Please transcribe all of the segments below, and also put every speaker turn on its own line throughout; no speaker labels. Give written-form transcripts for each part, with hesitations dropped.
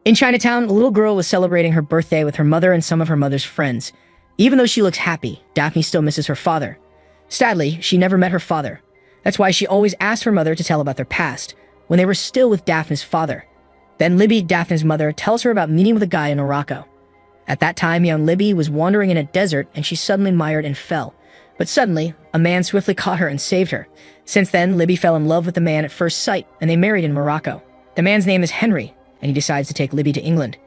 In Chinatown, a little girl was celebrating her birthday with her mother and some of her mother's friends. Even though she looks happy, Daphne still misses her father. Sadly, she never met her father. That's why she always asked her mother to tell about their past, when they were still with Daphne's father. Then Libby, Daphne's mother, tells her about meeting with a guy in Morocco. At that time, young Libby was wandering in a desert and she suddenly mired and fell. But suddenly, a man swiftly caught her and saved her. Since then, Libby fell in love with the man at first sight and they married in Morocco. The man's name is Henry, and he decides to take Libby to England.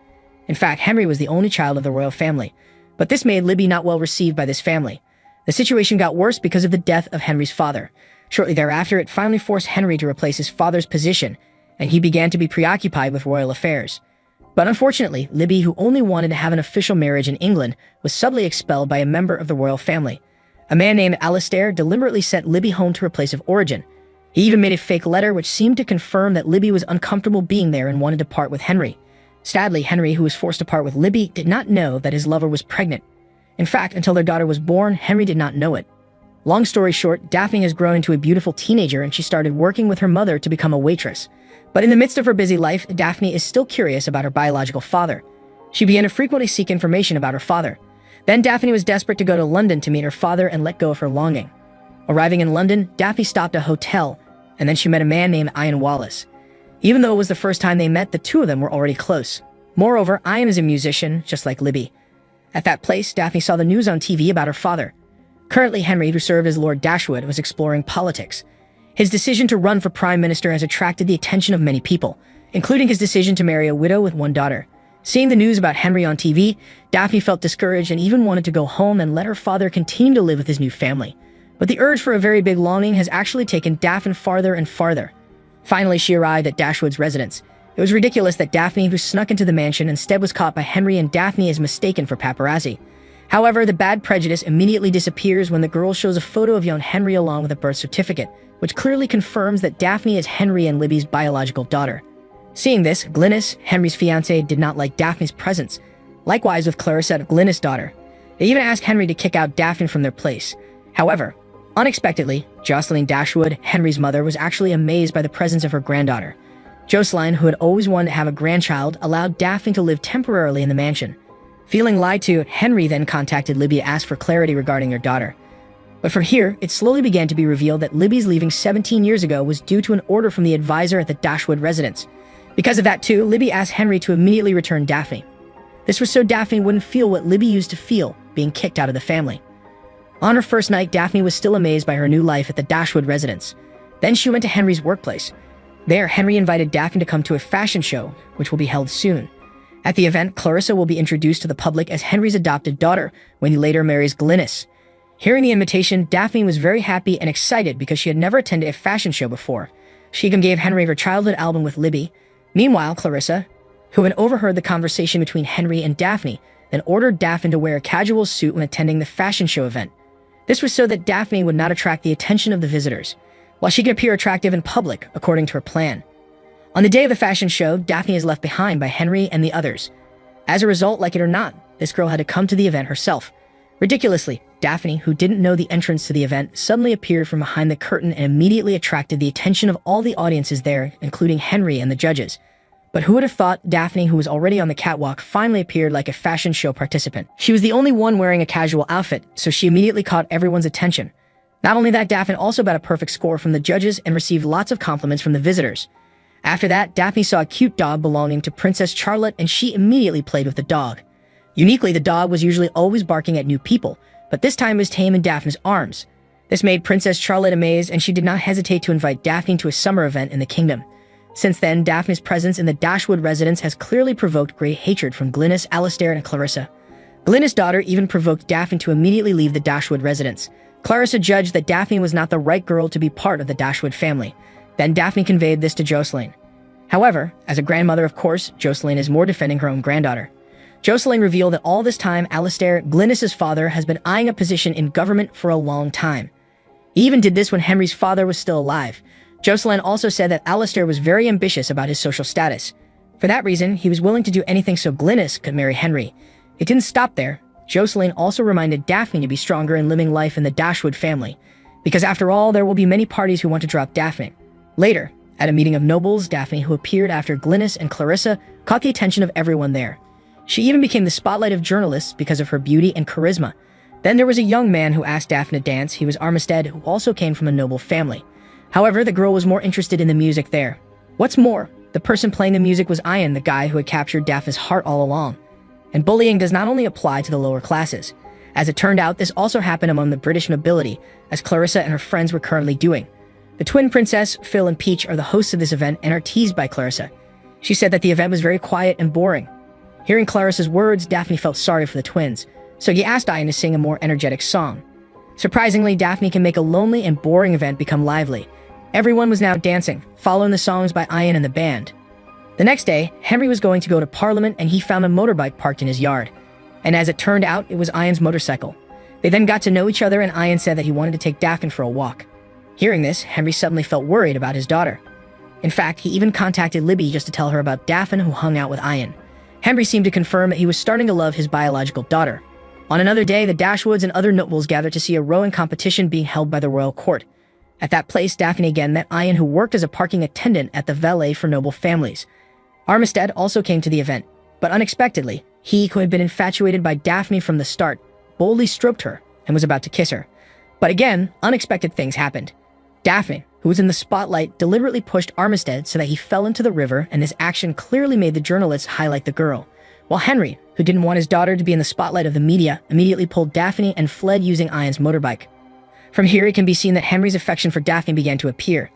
In fact, Henry was the only child of the royal family, but this made Libby not well received by this family. The situation got worse because of the death of Henry's father. Shortly thereafter, it finally forced Henry to replace his father's position, and he began to be preoccupied with royal affairs. But unfortunately, Libby, who only wanted to have an official marriage in England, was suddenly expelled by a member of the royal family. A man named Alistair deliberately sent Libby home to her place of origin. He even made a fake letter which seemed to confirm that Libby was uncomfortable being there and wanted to part with Henry. Sadly, Henry, who was forced to part with Libby, did not know that his lover was pregnant. In fact, until their daughter was born, Henry did not know it. Long story short, Daphne has grown into a beautiful teenager and she started working with her mother to become a waitress. But in the midst of her busy life, Daphne is still curious about her biological father. She began to frequently seek information about her father. Then Daphne was desperate to go to London to meet her father and let go of her longing. Arriving in London, Daphne stopped at a hotel, and then she met a man named Ian Wallace. Even though it was the first time they met, the two of them were already close. Moreover, Ian is a musician, just like Libby. At that place, Daphne saw the news on TV about her father. Currently, Henry, who served as Lord Dashwood, was exploring politics. His decision to run for prime minister has attracted the attention of many people, including his decision to marry a widow with one daughter. Seeing the news about Henry on TV, Daphne felt discouraged and even wanted to go home and let her father continue to live with his new family. But the urge for a very big longing has actually taken Daphne farther and farther. Finally, she arrived at Dashwood's residence. It was ridiculous that Daphne, who snuck into the mansion, instead was caught by Henry, and Daphne is mistaken for paparazzi. However, the bad prejudice immediately disappears when the girl shows a photo of young Henry along with a birth certificate, which clearly confirms that Daphne is Henry and Libby's biological daughter. Seeing this, Glynis, Henry's fiancée, did not like Daphne's presence. Likewise with Clarissa, Glynis' daughter. They even asked Henry to kick out Daphne from their place. However, unexpectedly, Jocelyn Dashwood, Henry's mother, was actually amazed by the presence of her granddaughter. Jocelyn, who had always wanted to have a grandchild, allowed Daphne to live temporarily in the mansion. Feeling lied to, Henry then contacted Libby to ask for clarity regarding her daughter. But from here, it slowly began to be revealed that Libby's leaving 17 years ago was due to an order from the advisor at the Dashwood residence. Because of that too, Libby asked Henry to immediately return Daphne. This was so Daphne wouldn't feel what Libby used to feel, being kicked out of the family. On her first night, Daphne was still amazed by her new life at the Dashwood residence. Then she went to Henry's workplace. There, Henry invited Daphne to come to a fashion show, which will be held soon. At the event, Clarissa will be introduced to the public as Henry's adopted daughter when he later marries Glynis. Hearing the invitation, Daphne was very happy and excited because she had never attended a fashion show before. She even gave Henry her childhood album with Libby. Meanwhile, Clarissa, who had overheard the conversation between Henry and Daphne, then ordered Daphne to wear a casual suit when attending the fashion show event. This was so that Daphne would not attract the attention of the visitors, while she could appear attractive in public, according to her plan. On the day of the fashion show, Daphne is left behind by Henry and the others. As a result, like it or not, this girl had to come to the event herself. Ridiculously, Daphne, who didn't know the entrance to the event, suddenly appeared from behind the curtain and immediately attracted the attention of all the audiences there, including Henry and the judges. But who would have thought Daphne, who was already on the catwalk, finally appeared like a fashion show participant? She was the only one wearing a casual outfit, so she immediately caught everyone's attention. Not only that, Daphne also got a perfect score from the judges and received lots of compliments from the visitors. After that, Daphne saw a cute dog belonging to Princess Charlotte and she immediately played with the dog. Uniquely, the dog was usually always barking at new people, but this time it was tame in Daphne's arms. This made Princess Charlotte amazed and she did not hesitate to invite Daphne to a summer event in the kingdom. Since then, Daphne's presence in the Dashwood residence has clearly provoked great hatred from Glynis, Alistair, and Clarissa. Glynis' daughter even provoked Daphne to immediately leave the Dashwood residence. Clarissa judged that Daphne was not the right girl to be part of the Dashwood family. Then Daphne conveyed this to Jocelyn. However, as a grandmother, of course, Jocelyn is more defending her own granddaughter. Jocelyn revealed that all this time, Alistair, Glynis' father, has been eyeing a position in government for a long time. He even did this when Henry's father was still alive. Jocelyn also said that Alistair was very ambitious about his social status. For that reason, he was willing to do anything so Glynis could marry Henry. It didn't stop there. Jocelyn also reminded Daphne to be stronger in living life in the Dashwood family, because after all, there will be many parties who want to drop Daphne. Later, At a meeting of nobles, Daphne, who appeared after Glynis and Clarissa, caught the attention of everyone there. She even became the spotlight of journalists because of her beauty and charisma. Then there was a young man who asked Daphne to dance. He was Armistead, who also came from a noble family. However, the girl was more interested in the music there. What's more, the person playing the music was Ian, the guy who had captured Daphne's heart all along. And bullying does not only apply to the lower classes. As it turned out, this also happened among the British nobility, as Clarissa and her friends were currently doing. The twin princess, Phil and Peach, are the hosts of this event and are teased by Clarissa. She said that the event was very quiet and boring. Hearing Clarissa's words, Daphne felt sorry for the twins, so he asked Ian to sing a more energetic song. Surprisingly, Daphne can make a lonely and boring event become lively. Everyone was now dancing, following the songs by Ian and the band. The next day, Henry was going to go to Parliament and he found a motorbike parked in his yard. And as it turned out, it was Ian's motorcycle. They then got to know each other and Ian said that he wanted to take Daphne for a walk. Hearing this, Henry suddenly felt worried about his daughter. In fact, he even contacted Libby just to tell her about Daphne, who hung out with Ian. Henry seemed to confirm that he was starting to love his biological daughter. On another day, the Dashwoods and other nobles gathered to see a rowing competition being held by the royal court. At that place, Daphne again met Ian, who worked as a parking attendant at the valet for noble families. Armistead also came to the event, but unexpectedly, he, who had been infatuated by Daphne from the start, boldly stroked her and was about to kiss her. But again, unexpected things happened. Daphne, who was in the spotlight, deliberately pushed Armistead so that he fell into the river, and this action clearly made the journalists highlight the girl. While Henry, who didn't want his daughter to be in the spotlight of the media, immediately pulled Daphne and fled using Ian's motorbike. From here, it can be seen that Henry's affection for Daphne began to appear.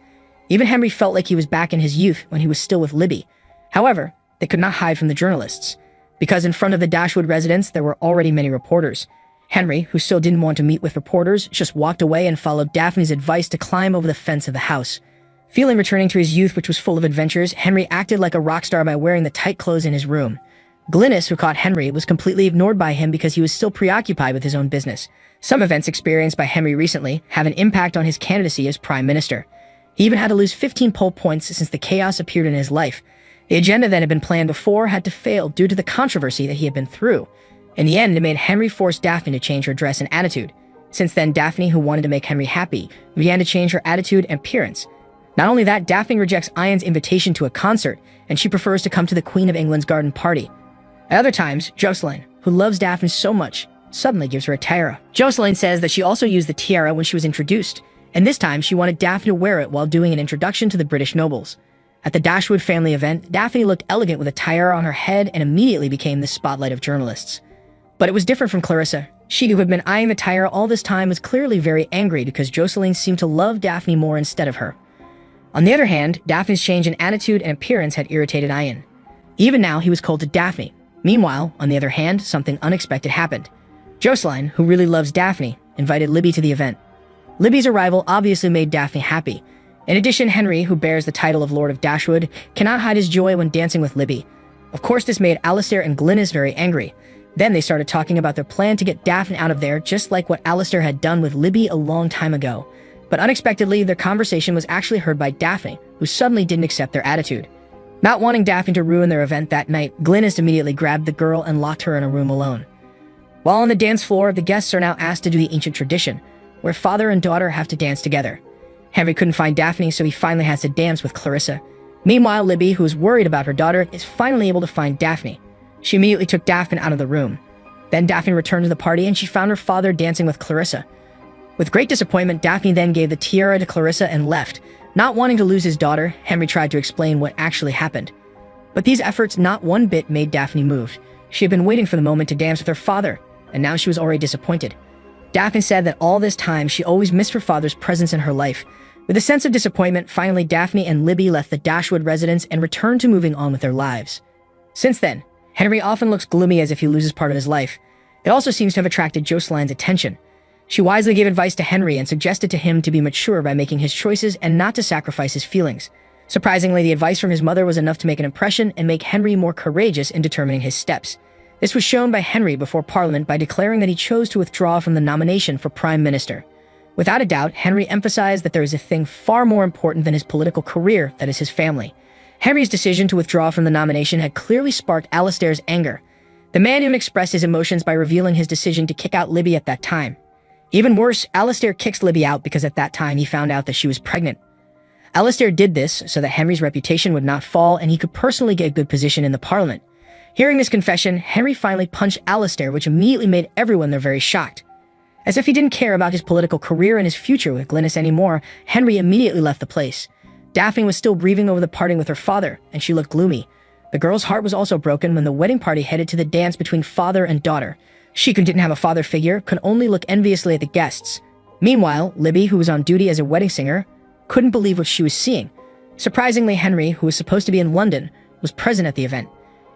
Even Henry felt like he was back in his youth when he was still with Libby. However, they could not hide from the journalists, because in front of the Dashwood residence there were already many reporters. Henry, who still didn't want to meet with reporters, just walked away and followed Daphne's advice to climb over the fence of the house. Feeling returning to his youth, which was full of adventures, Henry acted like a rock star by wearing the tight clothes in his room. Glynis, who caught Henry, was completely ignored by him because he was still preoccupied with his own business. Some events experienced by Henry recently have an impact on his candidacy as Prime Minister. He even had to lose 15 poll points since the chaos appeared in his life. The agenda that had been planned before had to fail due to the controversy that he had been through. In the end, it made Henry force Daphne to change her dress and attitude. Since then, Daphne, who wanted to make Henry happy, began to change her attitude and appearance. Not only that, Daphne rejects Ian's invitation to a concert, and she prefers to come to the Queen of England's garden party. At other times, Jocelyn, who loves Daphne so much, suddenly gives her a tiara. Jocelyn says that she also used the tiara when she was introduced, and this time she wanted Daphne to wear it while doing an introduction to the British nobles. At the Dashwood family event, Daphne looked elegant with a tiara on her head and immediately became the spotlight of journalists. But it was different from Clarissa. She, who had been eyeing the tiara all this time, was clearly very angry because Jocelyn seemed to love Daphne more instead of her. On the other hand, Daphne's change in attitude and appearance had irritated Ian. Even now, he was cold to Daphne. Meanwhile, on the other hand, something unexpected happened. Jocelyn, who really loves Daphne, invited Libby to the event. Libby's arrival obviously made Daphne happy. In addition, Henry, who bears the title of Lord of Dashwood, cannot hide his joy when dancing with Libby. Of course, this made Alistair and Glynis very angry. Then they started talking about their plan to get Daphne out of there, just like what Alistair had done with Libby a long time ago. But unexpectedly, their conversation was actually heard by Daphne, who suddenly didn't accept their attitude. Not wanting Daphne to ruin their event that night, Glynis immediately grabbed the girl and locked her in a room alone. While on the dance floor, the guests are now asked to do the ancient tradition, where father and daughter have to dance together. Henry couldn't find Daphne, so he finally has to dance with Clarissa. Meanwhile, Libby, who is worried about her daughter, is finally able to find Daphne. She immediately took Daphne out of the room. Then Daphne returned to the party and she found her father dancing with Clarissa. With great disappointment, Daphne then gave the tiara to Clarissa and left. Not wanting to lose his daughter, Henry tried to explain what actually happened. But these efforts not one bit made Daphne moved. She had been waiting for the moment to dance with her father, and now she was already disappointed. Daphne said that all this time she always missed her father's presence in her life. With a sense of disappointment, finally Daphne and Libby left the Dashwood residence and returned to moving on with their lives. Since then, Henry often looks gloomy as if he loses part of his life. It also seems to have attracted Jocelyn's attention. She wisely gave advice to Henry and suggested to him to be mature by making his choices and not to sacrifice his feelings. Surprisingly, the advice from his mother was enough to make an impression and make Henry more courageous in determining his steps. This was shown by Henry before Parliament by declaring that he chose to withdraw from the nomination for Prime Minister. Without a doubt, Henry emphasized that there is a thing far more important than his political career, that is his family. Henry's decision to withdraw from the nomination had clearly sparked Alistair's anger. The man even expressed his emotions by revealing his decision to kick out Libby at that time. Even worse, Alistair kicks Libby out because at that time he found out that she was pregnant. Alistair did this so that Henry's reputation would not fall and he could personally get a good position in the Parliament. Hearing this confession, Henry finally punched Alistair, which immediately made everyone there very shocked. As if he didn't care about his political career and his future with Glynis anymore, Henry immediately left the place. Daphne was still grieving over the parting with her father, and she looked gloomy. The girl's heart was also broken when the wedding party headed to the dance between father and daughter. She, who didn't have a father figure, could only look enviously at the guests. Meanwhile, Libby, who was on duty as a wedding singer, couldn't believe what she was seeing. Surprisingly, Henry, who was supposed to be in London, was present at the event.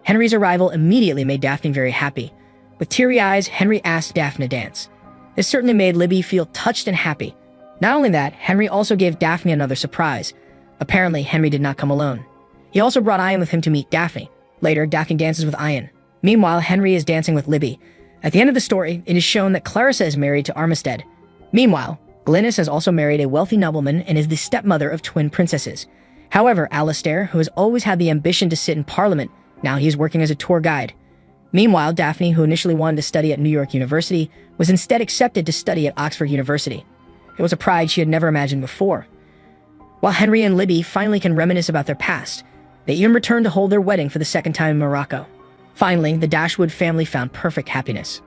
Henry's arrival immediately made Daphne very happy. With teary eyes, Henry asked Daphne to dance. This certainly made Libby feel touched and happy. Not only that, Henry also gave Daphne another surprise. Apparently, Henry did not come alone. He also brought Ian with him to meet Daphne. Later, Daphne dances with Ian. Meanwhile, Henry is dancing with Libby. At the end of the story, it is shown that Clarissa is married to Armistead. Meanwhile, Glynis has also married a wealthy nobleman and is the stepmother of twin princesses. However, Alistair, who has always had the ambition to sit in Parliament, now he is working as a tour guide. Meanwhile, Daphne, who initially wanted to study at New York University, was instead accepted to study at Oxford University. It was a pride she had never imagined before. While Henry and Libby finally can reminisce about their past, they even return to hold their wedding for the second time in Morocco. Finally, the Dashwood family found perfect happiness.